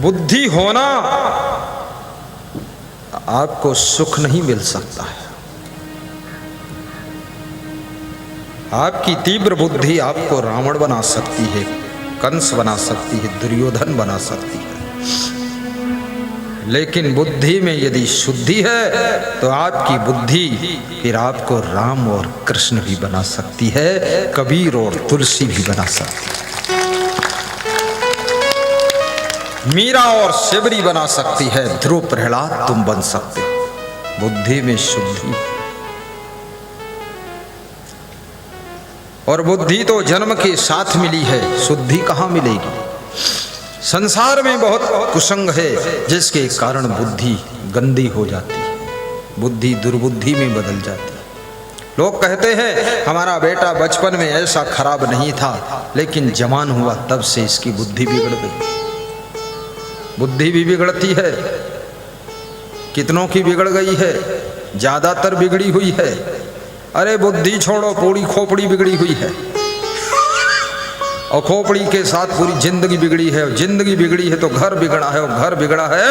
बुद्धि होना आपको सुख नहीं मिल सकता है। आपकी तीव्र बुद्धि आपको रावण बना सकती है, कंस बना सकती है, दुर्योधन बना सकती है। लेकिन बुद्धि में यदि शुद्धि है तो आपकी बुद्धि फिर आपको राम और कृष्ण भी बना सकती है, कबीर और तुलसी भी बना सकती है, मीरा और शिवरी बना सकती है, ध्रुव प्रहलाद तुम बन सकते हो। बुद्धि में शुद्धि। और बुद्धि तो जन्म के साथ मिली है, शुद्धि कहाँ मिलेगी। संसार में बहुत कुसंग है जिसके कारण बुद्धि गंदी हो जाती है, बुद्धि दुर्बुद्धि में बदल जाती है। लोग कहते हैं हमारा बेटा बचपन में ऐसा खराब नहीं था, लेकिन जवान हुआ तब से इसकी बुद्धि बिगड़ गई। बुद्धि भी बिगड़ती है, कितनों की बिगड़ गई है, ज्यादातर बिगड़ी हुई है। अरे बुद्धि छोड़ो, पूरी खोपड़ी बिगड़ी हुई है, और खोपड़ी के साथ पूरी जिंदगी बिगड़ी है, और जिंदगी बिगड़ी है तो घर बिगड़ा है, और घर बिगड़ा है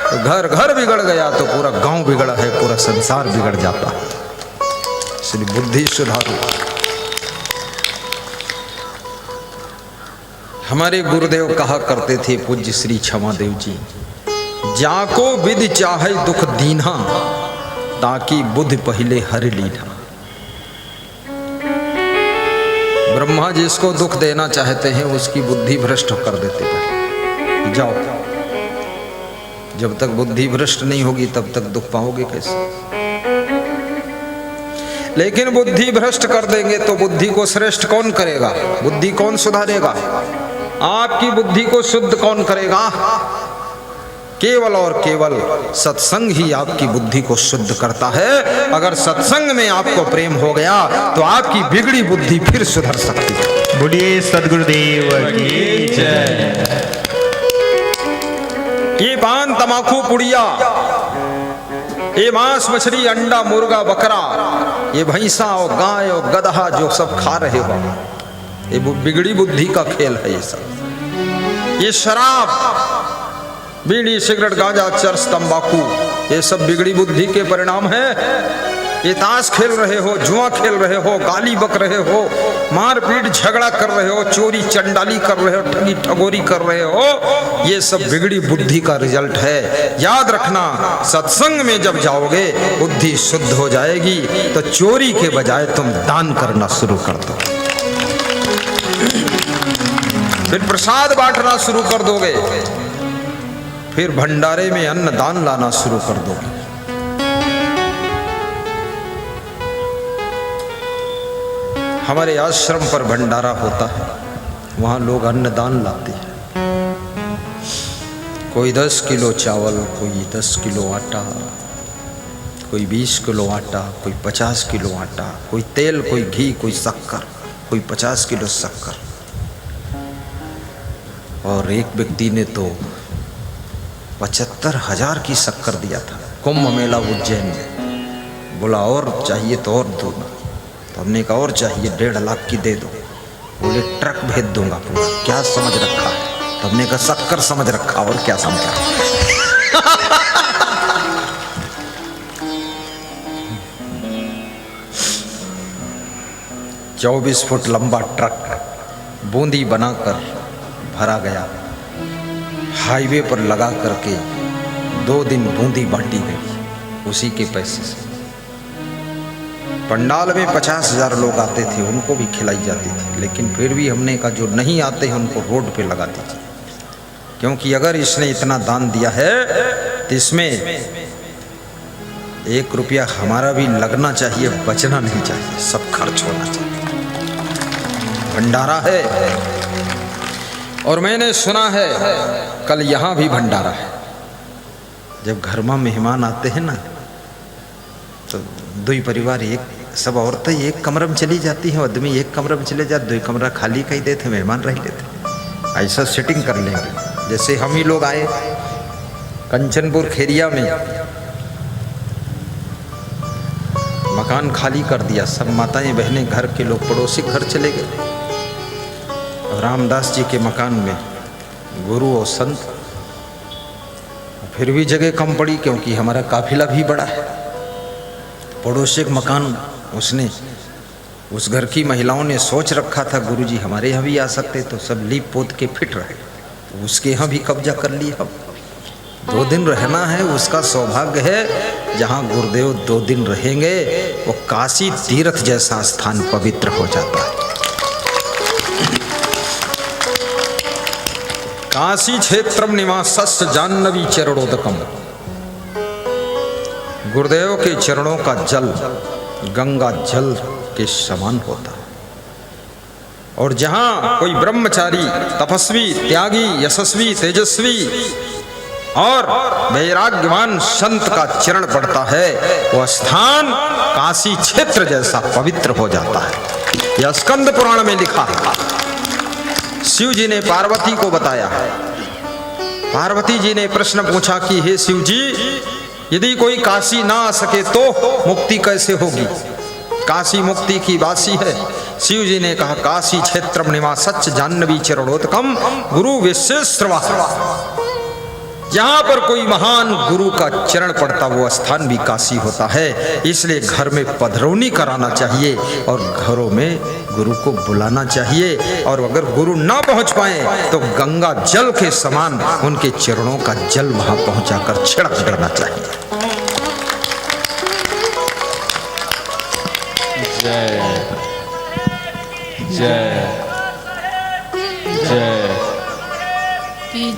तो घर बिगड़ गया तो पूरा गांव बिगड़ा है, पूरा संसार बिगड़ जाता है। इसलिए बुद्धि सुधारो। हमारे गुरुदेव कहा करते थे, पूज्य श्री क्षमादेव जी, जाको विधि चाहे दुख दीन्हा, ताकि बुद्धि पहले हर लीना। ब्रह्मा जिसको दुख देना चाहते हैं उसकी बुद्धि भ्रष्ट कर देते हैं। जाओ, जब तक बुद्धि भ्रष्ट नहीं होगी तब तक दुख पाओगे कैसे। लेकिन बुद्धि भ्रष्ट कर देंगे तो बुद्धि को श्रेष्ठ कौन करेगा, बुद्धि कौन सुधारेगा, आपकी बुद्धि को शुद्ध कौन करेगा। केवल और केवल सत्संग ही आपकी बुद्धि को शुद्ध करता है। अगर सत्संग में आपको प्रेम हो गया तो आपकी बिगड़ी बुद्धि फिर सुधर सकती है। बोलिए सद्गुरुदेव की जय। ये पान तमाकू पुड़िया, ये मांस मछली अंडा मुर्गा बकरा, ये भैंसा और गाय और गधा जो सब खा रहे हो, ये बिगड़ी बुद्धि का खेल है। ये सब, ये शराब, बीड़ी सिगरेट गांजा चरस तंबाकू, ये सब बिगड़ी बुद्धि के परिणाम है। ये ताश खेल रहे हो, जुआ खेल रहे हो, गाली बक रहे हो, मारपीट झगड़ा कर रहे हो, चोरी चंडाली कर रहे हो, ठगी ठगोरी कर रहे हो, ये सब बिगड़ी बुद्धि का रिजल्ट है। याद रखना, सत्संग में जब जाओगे बुद्धि शुद्ध हो जाएगी तो चोरी के बजाय तुम दान करना शुरू कर दो, फिर प्रसाद बांटना शुरू कर दोगे, फिर भंडारे में अन्न दान लाना शुरू कर दोगे। हमारे आश्रम पर भंडारा होता है, वहां लोग अन्न दान लाते हैं। कोई 10 किलो चावल, कोई 10 किलो आटा, कोई 20 किलो आटा, कोई 50 किलो आटा, कोई तेल, कोई घी, कोई शक्कर, कोई 50 किलो शक्कर। और एक व्यक्ति ने तो 75,000 की शक्कर दिया था। कुंभ मेला उज्जैन में, बोला और चाहिए तो और दो। तो हमने कहा और चाहिए, 1.5 लाख की दे दो। बोले ट्रक भेज दूंगा पूरा। क्या समझ रखा है? तो हमने कहा शक्कर समझ रखा, और क्या समझा। 24 फुट लंबा ट्रक बूंदी बनाकर भरा गया, हाईवे पर लगा करके 2 दिन बूंदी बांटी गई उसी के पैसे से। पंडाल में 50,000 लोग आते थे, उनको भी खिलाई जाती थी, लेकिन फिर भी हमने कहा जो नहीं आते हैं उनको रोड पे लगा दीजिए, क्योंकि अगर इसने इतना दान दिया है तो इसमें 1 रुपया हमारा भी लगना चाहिए, बचना नहीं चाहिए, सब खर्च होना चाहिए। भंडारा है। और मैंने सुना है कल यहाँ भी भंडारा है। जब घर में मेहमान आते हैं ना तो 2 परिवार, एक सब औरतें एक कमरे में चली जाती हैं, आदमी एक कमरे में चले जाते, 2 कमरा खाली कही देते, मेहमान रह लेते। ऐसा सेटिंग कर लेंगे। जैसे हम ही लोग आए कंचनपुर खेरिया में, मकान खाली कर दिया, सब माताएं बहनें घर के लोग पड़ोसी घर चले गए। रामदास जी के मकान में गुरु और संत फिर भी जगह कम पड़ी क्योंकि हमारा काफिला भी बड़ा है। पड़ोसी का मकान उसने, उस घर की महिलाओं ने सोच रखा था गुरुजी हमारे यहाँ भी आ सकते, तो सब लीप पोत के फिट रहे, तो उसके यहाँ भी कब्जा कर लिया। हम 2 दिन रहना है, उसका सौभाग्य है। जहाँ गुरुदेव 2 दिन रहेंगे वो काशी तीर्थ जैसा स्थान पवित्र हो जाता है। काशी क्षेत्रम निवासस्य जाह्नवी चरणोदकम। गुरुदेव के चरणों का जल गंगा जल के समान होता है। और जहां कोई ब्रह्मचारी, तपस्वी, त्यागी, यशस्वी, तेजस्वी और वैराग्यवान संत का चरण पड़ता है, वह स्थान काशी क्षेत्र जैसा पवित्र हो जाता है। यह स्कंद पुराण में लिखा है। शिव जी ने पार्वती को बताया। पार्वती जी ने प्रश्न पूछा कि हे शिव जी, यदि कोई काशी ना आ सके तो मुक्ति कैसे होगी? काशी मुक्ति की वासी है। शिव जी ने कहा काशी क्षेत्रम निवासस्य जाह्नवी चरणोदकम गुरु विश्वेश्वरवा। जहां पर कोई महान गुरु का चरण पड़ता वो स्थान भी काशी होता है। इसलिए घर में पधरौनी कराना चाहिए और घरों में गुरु को बुलाना चाहिए। और अगर गुरु ना पहुंच पाए तो गंगा जल के समान उनके चरणों का जल वहां पहुंचाकर छिड़क देना चाहिए। जय जय जय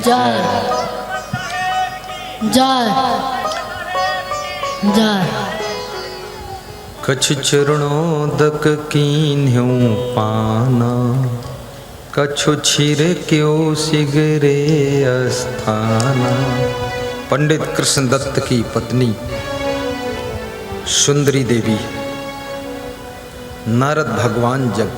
जय जय जय। कछु चरणोदक कीन्ह्यों पाना, कछु छिर क्यों सिगरे अस्थाना। पंडित कृष्ण दत्त की पत्नी सुंदरी देवी, नारद भगवान जब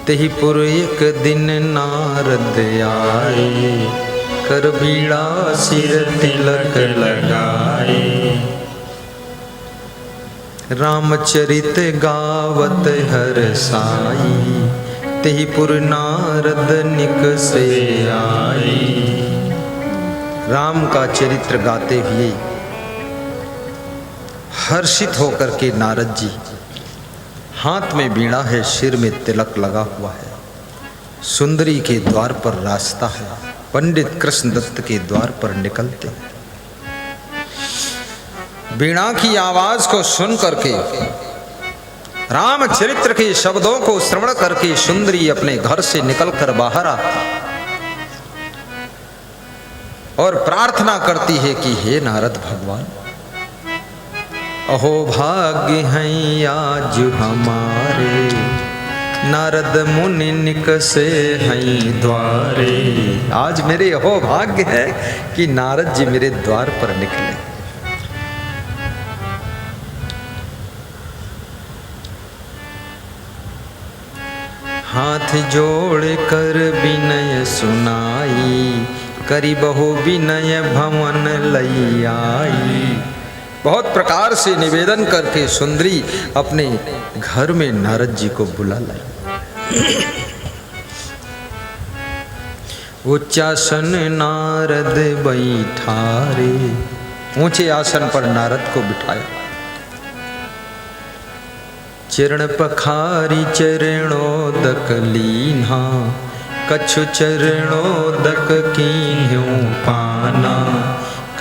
तेहिपुर एक दिन नारद आए, कर बीड़ा सिर तिलक लगाए। रामचरित गावत हर साई, तेहिपुर नारद निकसे आई। राम का चरित्र गाते हुए हर्षित होकर के नारद जी, हाथ में बीड़ा है, सिर में तिलक लगा हुआ है, सुंदरी के द्वार पर रास्ता है, पंडित कृष्ण दत्त के द्वार पर निकलते हैं। बीड़ा की आवाज को सुन करके, रामचरित्र के शब्दों को श्रवण करके सुंदरी अपने घर से निकलकर बाहर आता और प्रार्थना करती है कि हे नारद भगवान, अहो भाग्य हैं आज हमारे, नारद मुनि निकसे हैं द्वारे। आज मेरे अहो भाग्य है कि नारद जी मेरे द्वार पर निकले। हाथ जोड़ कर विनय सुनाई, करी बहु विनय भवन लई आई। बहुत प्रकार से निवेदन करके सुंदरी अपने घर में नारद जी को बुला लाई। उच्चासन नारद बैठारे, ऊंचे आसन पर नारद को बिठाया। चरण पखारी चरणोदक लीन्हा, कछु चरणोदक कीन्ह्यों पाना,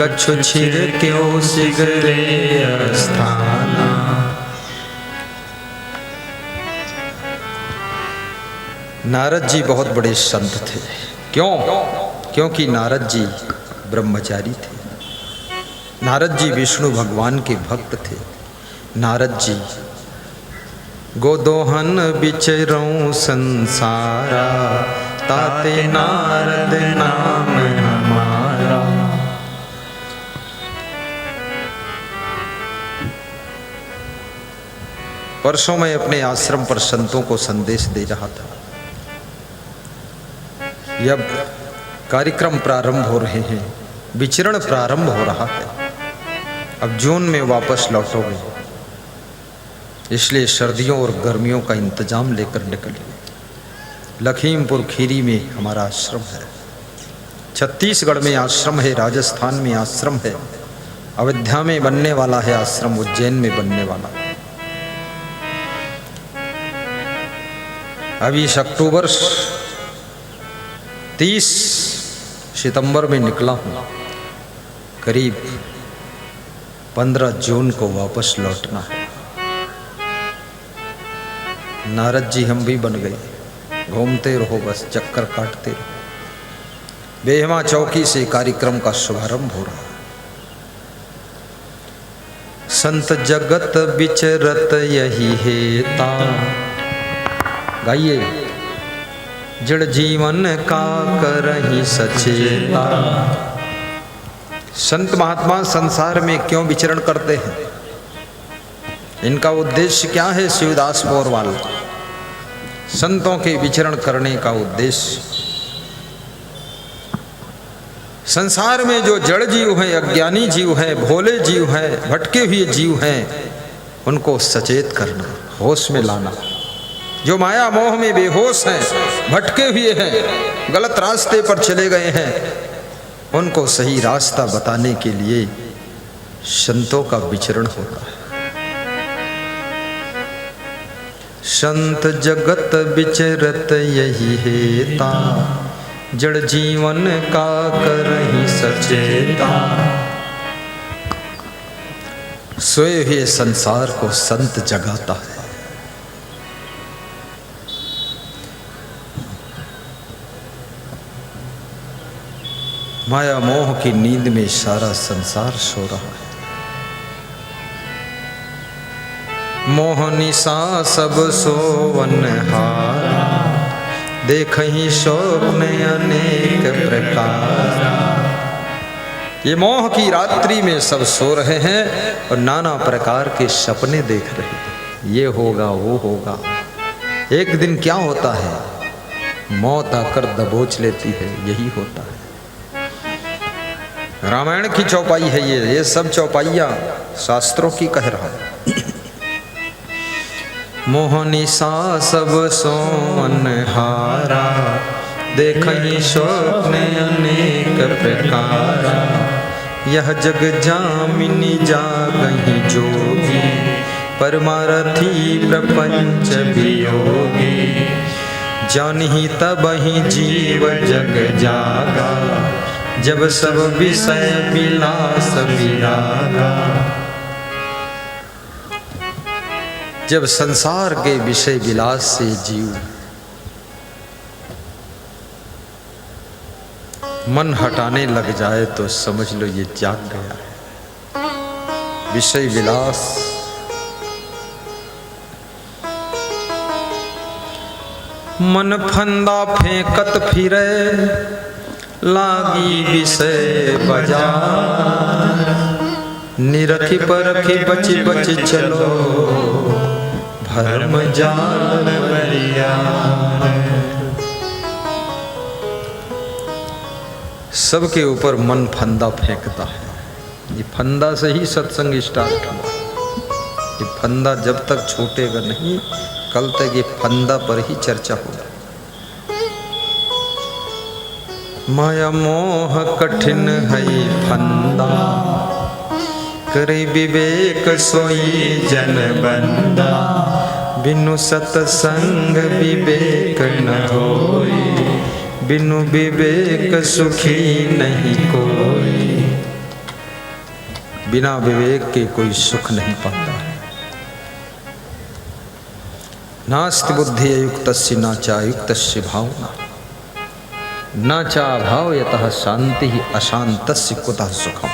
कछु छिर क्यों सिगरे अस्थाना। नारद जी बहुत बड़े संत थे। क्यों? क्योंकि नारद जी ब्रह्मचारी थे। नारद जी विष्णु भगवान के भक्त थे। नारद जी गोदोहन बिचरऊं संसारा, ताते नारद नाम हमारा। परसों मैं अपने आश्रम पर संतों को संदेश दे रहा था। अब कार्यक्रम प्रारंभ हो रहे हैं, विचरण प्रारंभ हो रहा है। अब जून में वापस लौटोगे, इसलिए सर्दियों और गर्मियों का इंतजाम लेकर निकलिए। लखीमपुर खीरी में हमारा आश्रम है। छत्तीसगढ़ में आश्रम है, राजस्थान में आश्रम है, अयोध्या में बनने वाला है आश्रम, उज्जैन में बनने वाला। अभी इस अक्टूबर 30 सितंबर में निकला हूँ, करीब 15 जून को वापस लौटना है। नारद जी हम भी बन गए, घूमते रहो बस, चक्कर काटते रहो। बेहमा चौकी से कार्यक्रम का शुभारंभ हो रहा है। संत जगत विचरत यही हेता, गाइए। जड़ जीवन का करहि सचेता। संत महात्मा संसार में क्यों विचरण करते हैं, इनका उद्देश्य क्या है? शिवदास बोरवाल, संतों के विचरण करने का उद्देश्य, संसार में जो जड़ जीव हैं, अज्ञानी जीव हैं, भोले जीव हैं, भटके हुए जीव हैं, उनको सचेत करना, होश में लाना। जो माया मोह में बेहोश हैं, भटके हुए हैं, गलत रास्ते पर चले गए हैं, उनको सही रास्ता बताने के लिए संतों का विचरण होता है। संत जगत विचरत यही हेता, जड़ जीवन का करहि सचेता। सोए हुए संसार को संत जगाता है। माया मोह की नींद में सारा संसार सो रहा है। मोहनिसा सब सोवन हारा, देखहि स्वप्न अनेक प्रकार। ये मोह की रात्रि में सब सो रहे हैं और नाना प्रकार के सपने देख रहे हैं। ये होगा, वो होगा। एक दिन क्या होता है? मौत आकर दबोच लेती है, यही होता है। रामायण की चौपाई है ये सब चौपाइयाँ शास्त्रों की कह रहा है। मोहनिसा सब सोवन हारा, देखहि स्वप्न अनेक प्रकारा। यह जग जामिनी जागहि जोगी, परमारथी प्रपंच वियोगी। जानहि तबहि जीव जग जागा, जब सब विषय विलास विरागा। जब संसार के विषय विलास से जीव मन हटाने लग जाए तो समझ लो ये जाग गया है। विषय विलास, मन फंदा फेंकत फिरे, लागी विषय बाजार। निरखी परखी बची बची चलो, भरम जाल बरिया। सबके ऊपर मन फंदा फेंकता है। ये फंदा से ही सत्संग स्टार्ट हुआ। ये फंदा जब तक छूटेगा नहीं, कल तक ये फंदा पर ही चर्चा होगी। माया मोह कठिन है फंदा, करे विवेक सोई जन बंदा। बिनु सतसंग विवेक न होई, बिनु विवेक सुखी नहीं कोई। बिना विवेक के कोई सुख नहीं पाता है। नास्ति बुद्धि युक्तस्य नाचा युक्तस्य भावना, नाचा भाव यतः शांति ही अशांतस्य कुतः सुखम।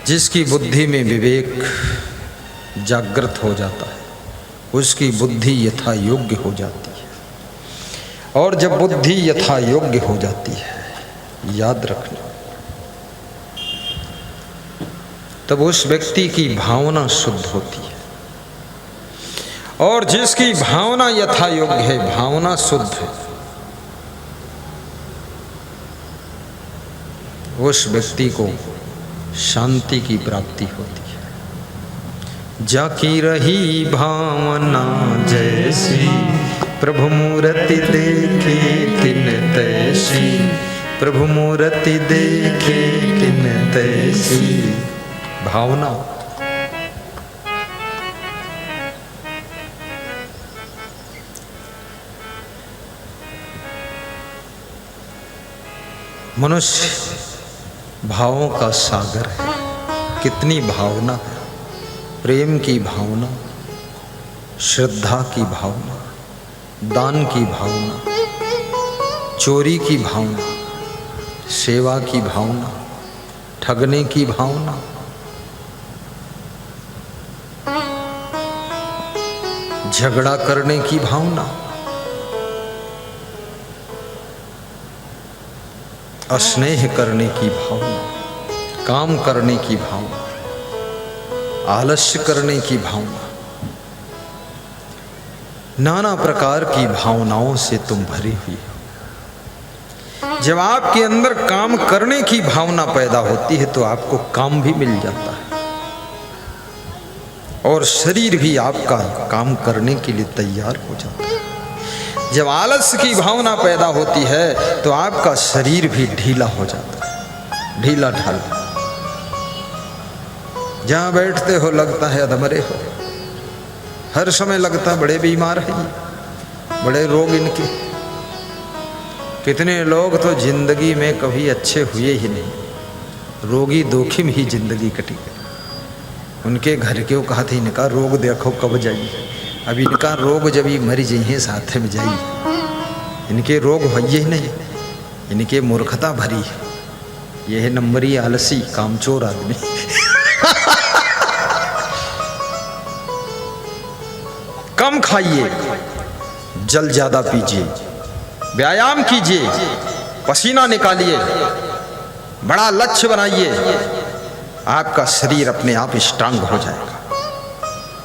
जिसकी बुद्धि में विवेक जागृत हो जाता है, उसकी बुद्धि यथा योग्य हो जाती है। और जब बुद्धि यथा योग्य हो जाती है, याद रखना, तब उस व्यक्ति की भावना शुद्ध होती है। और जिसकी भावना यथा योग्य है, भावना शुद्ध है, उस व्यक्ति को शांति की प्राप्ति होती है। जाकी रही भावना जैसी, प्रभु मूर्ति देखी प्रभु मूर्ति देखे किन तैसी भावना। मनुष्य भावों का सागर है। कितनी भावना है, प्रेम की भावना, श्रद्धा की भावना, दान की भावना, चोरी की भावना, सेवा की भावना, ठगने की भावना, झगड़ा करने की भावना, अस्नेह करने की भावना, काम करने की भावना, आलस्य करने की भावना, नाना प्रकार की भावनाओं से तुम भरी हुई हो। जब आपके अंदर काम करने की भावना पैदा होती है तो आपको काम भी मिल जाता है और शरीर भी आपका काम करने के लिए तैयार हो जाता है। जब आलस्य की भावना पैदा होती है तो आपका शरीर भी ढीला हो जाता है, ढीला ढाला। जहां बैठते हो लगता है अधमरे हो, हर समय लगता है बड़े बीमार हैं, बड़े रोग इनके। कितने लोग तो जिंदगी में कभी अच्छे हुए ही नहीं, रोगी दोखिम ही जिंदगी कटी। उनके घर के कहा थे इनका रोग देखो कब जाइए, अब इनका रोग जब ही मर जाइए साथ में जाइए, इनके रोग होइए ही नहीं, इनके मूर्खता भरी है, यह है नंबरी आलसी कामचोर आदमी। कम खाइए, जल ज्यादा पीजिए, व्यायाम कीजिए, पसीना निकालिए, बड़ा लक्ष्य बनाइए, आपका शरीर अपने आप स्ट्रांग हो जाएगा।